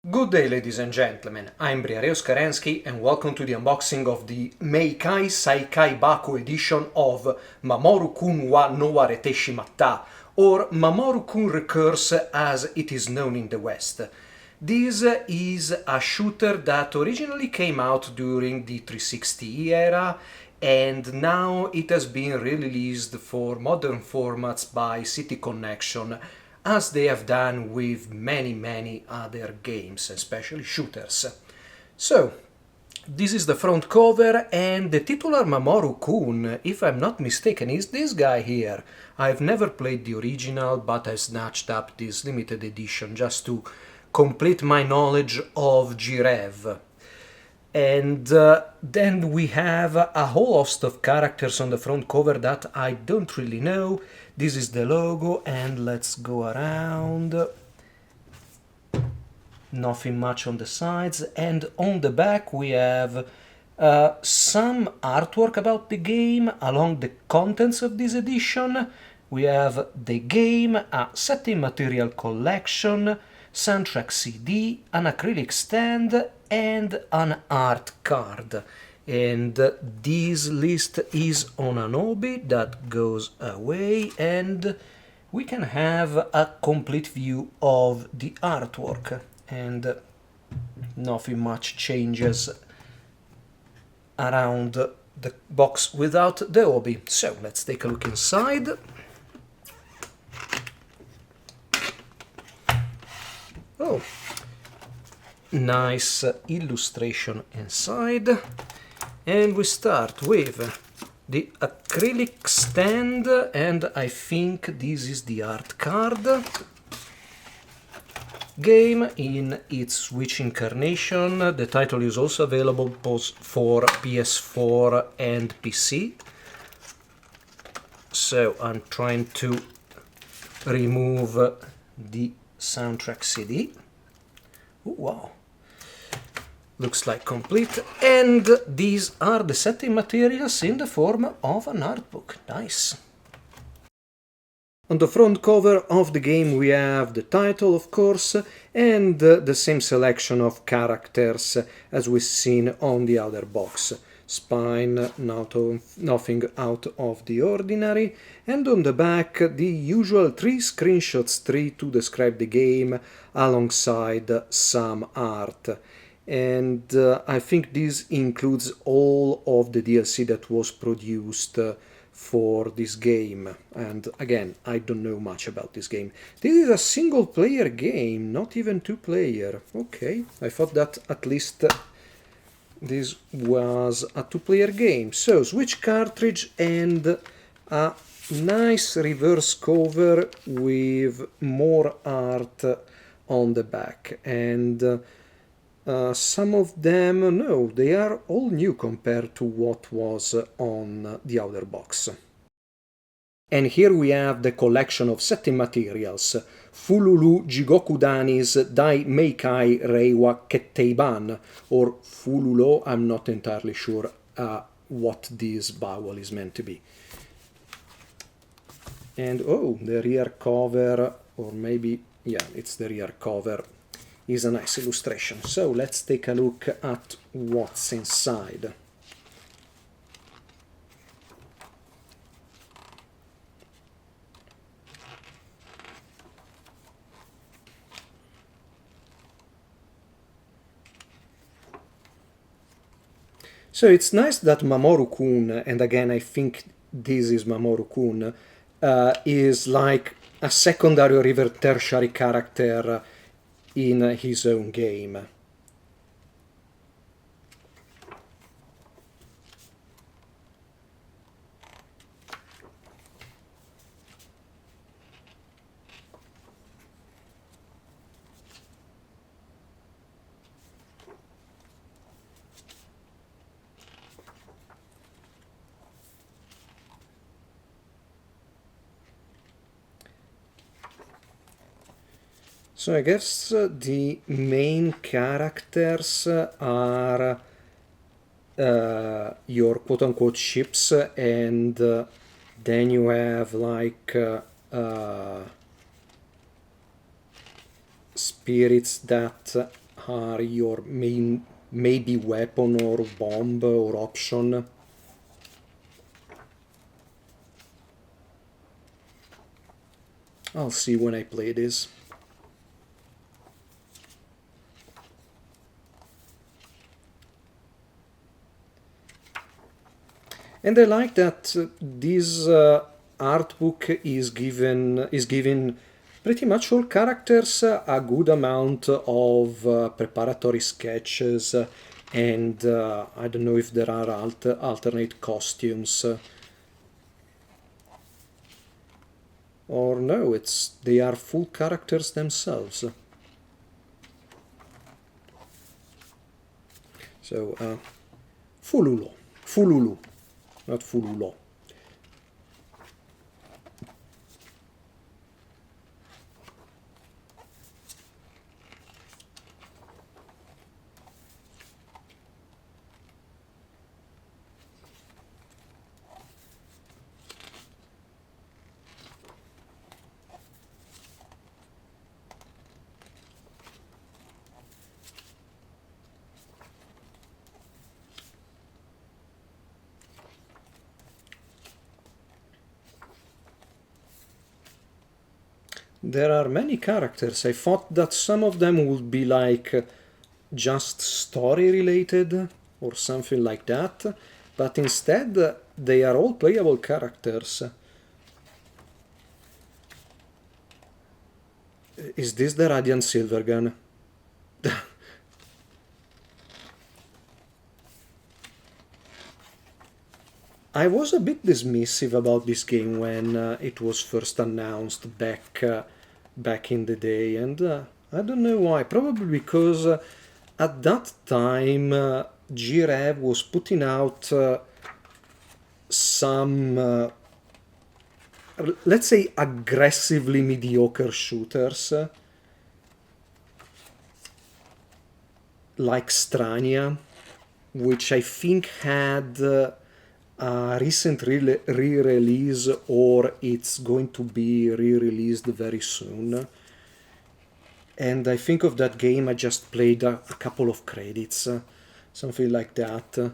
Good day, ladies and gentlemen, I'm Briareos Karensky and welcome to the unboxing of the Meikai Saikai Baku edition of Mamoru-kun wa Norowarete Shimatta, or Mamoru-kun ReCurse as it is known in the West. This is a shooter that originally came out during the 360 era and now it has been released for modern formats by City Connection, as they have done with many other games, especially shooters. So, this is the front cover, and the titular Mamoru-kun, if I'm not mistaken, is this guy here. I've never played the original, but I snatched up this limited edition just to complete my knowledge of G-Rev. And then we have a whole host of characters on the front cover that I don't really know. This is the logo, and let's go around. Nothing much on the sides, and on the back we have some artwork about the game along the contents of this edition. We have the game, a setting material collection, soundtrack CD, an acrylic stand, and an art card. And this list is on an obi that goes away, and we can have a complete view of the artwork, and nothing much changes around the box without the obi. So let's take a look inside. Oh, nice illustration inside. And we start with the acrylic stand, and I think this is the art card. Game in its Switch incarnation. The title is also available both for PS4 and PC. So I'm trying to remove the soundtrack CD. Ooh, wow. Looks like complete, and these are the setting materials in the form of an art book. Nice. On the front cover of the game we have the title, of course, and the same selection of characters as we've seen on the other box. Spine, nothing out of the ordinary, and on the back the usual 3 screenshots, 3 to describe the game, alongside some art. And I think this includes all of the DLC that was produced for this game. And again, I don't know much about this game. This is a single player game, not even 2-player. Okay, I thought that at least this was a 2-player game. So, Switch cartridge and a nice reverse cover with more art on the back. And some of them, no, they are all new compared to what was on the other box. And here we have the collection of setting materials. Fululu Jigoku Dani's Dai Meikai Reiwa Ketteiban, or Fululo, I'm not entirely sure what this vowel is meant to be. And oh, the rear cover, or maybe, yeah, it's the rear cover, is a nice illustration. So let's take a look at what's inside. So it's nice that Mamoru-kun, and again I think this is Mamoru-kun, is like a secondary or even tertiary character in his own game. So I guess the main characters are your quote-unquote ships, and then you have like spirits that are your main maybe weapon or bomb or option. I'll see when I play this. And I like that this art book is giving pretty much all characters a good amount of preparatory sketches, and I don't know if there are alternate costumes. Or no, they are full characters themselves. So, Fululu, not Fululo. There are many characters. I thought that some of them would be like just story related or something like that, but instead they are all playable characters. Is this the Radiant Silvergun? I was a bit dismissive about this game when it was first announced back in the day, and I don't know why. Probably because at that time G-Rev was putting out some, let's say, aggressively mediocre shooters, like Strania, which I think had a recent re-release, or it's going to be re-released very soon. And I think of that game I just played a couple of credits, something like that.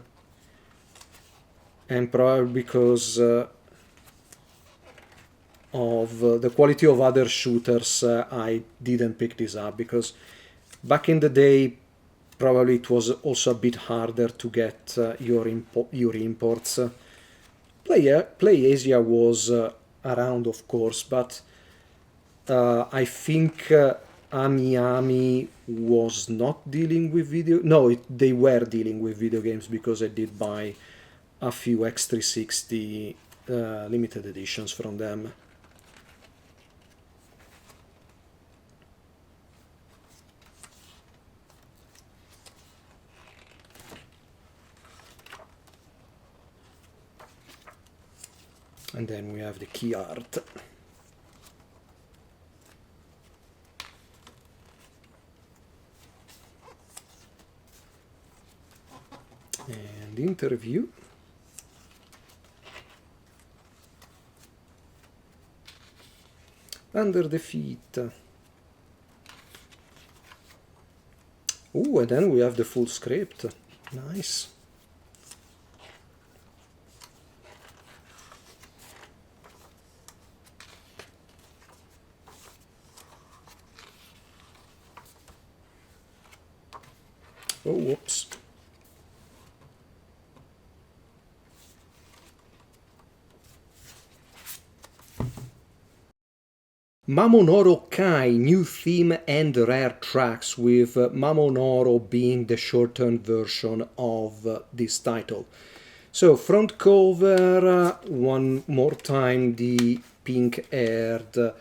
And probably because of the quality of other shooters, I didn't pick this up, because back in the day probably it was also a bit harder to get your imports. PlayAsia was around, of course, but I think Ami was not dealing with video... No, they were dealing with video games, because I did buy a few X360 limited editions from them. And then we have the key art. And interview. Under the feet. Oh, and then we have the full script. Nice. Oh, whoops. MamoNoro Kai, new theme and rare tracks, with MamoNoro being the shortened version of this title. So, front cover, one more time the pink-haired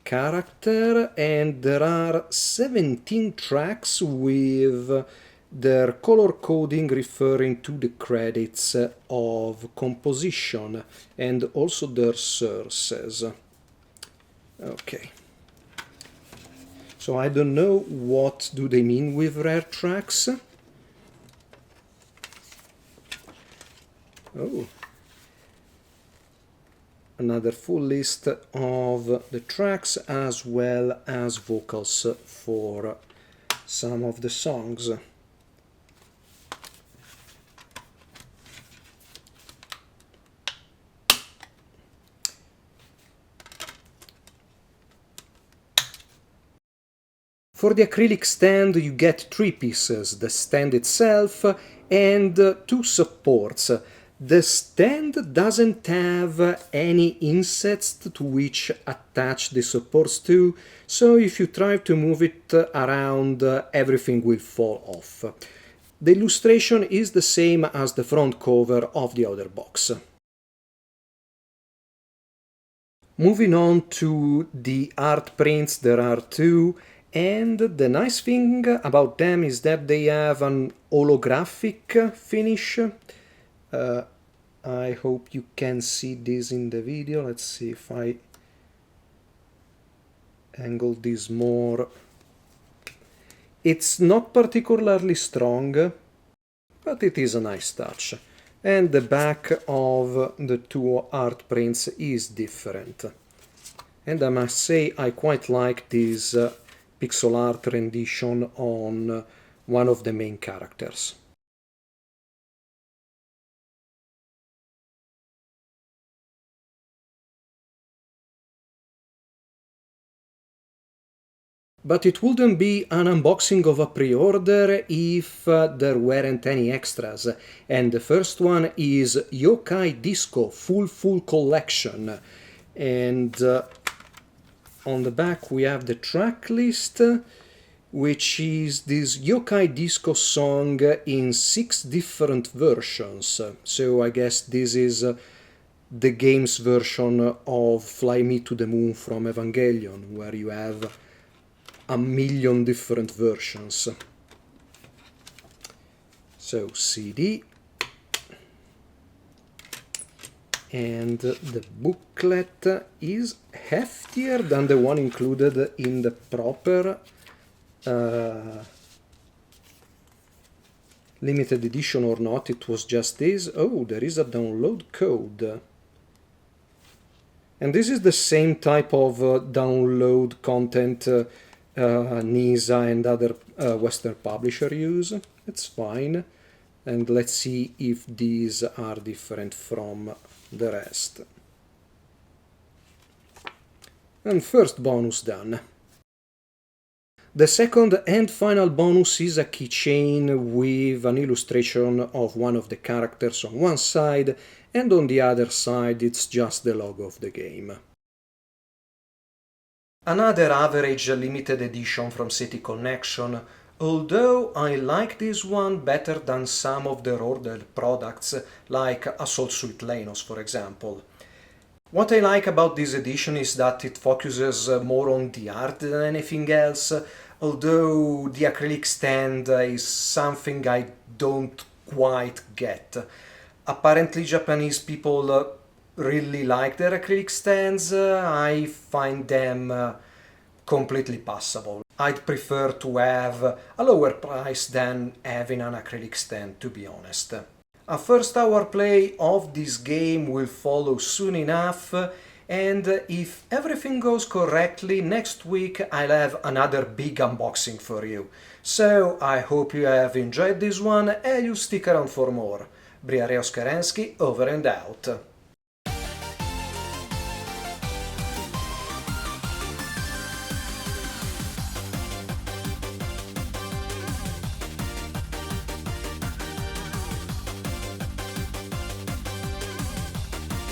character, and there are 17 tracks with their color coding referring to the credits of composition and also their sources. Okay. So I don't know what do they mean with rare tracks. Oh. Another full list of the tracks, as well as vocals for some of the songs. For the acrylic stand you get 3 pieces, the stand itself and 2 supports. The stand doesn't have any insets to which attach the supports to, so if you try to move it around, everything will fall off. The illustration is the same as the front cover of the other box. Moving on to the art prints, there are 2, and the nice thing about them is that they have an holographic finish. I hope you can see this in the video. Let's see if I angle this more. It's not particularly strong, but it is a nice touch. And the back of the 2 art prints is different. And I must say I quite like this pixel art rendition on one of the main characters. But it wouldn't be an unboxing of a pre-order if there weren't any extras. And the first one is Yokai Disco Full Collection. And on the back we have the track list, which is this Yokai Disco song in 6 different versions. So I guess this is the game's version of Fly Me to the Moon from Evangelion, where you have a million different versions. So CD, and the booklet is heftier than the one included in the proper limited edition, or not, it was just this. Oh, there is a download code. And this is the same type of download content NISA and other Western publishers use. It's fine. And let's see if these are different from the rest. And first bonus done. The second and final bonus is a keychain with an illustration of one of the characters on one side, and on the other side it's just the logo of the game. Another average limited edition from City Connection, although I like this one better than some of their older products, like Assault Suit Lenos, for example. What I like about this edition is that it focuses more on the art than anything else, although the acrylic stand is something I don't quite get. Apparently Japanese people really like their acrylic stands. I find them completely passable. I'd prefer to have a lower price than having an acrylic stand, to be honest. A first hour play of this game will follow soon enough, and if everything goes correctly, next week I'll have another big unboxing for you. So I hope you have enjoyed this one and you stick around for more. Briareo Skarensky, over and out.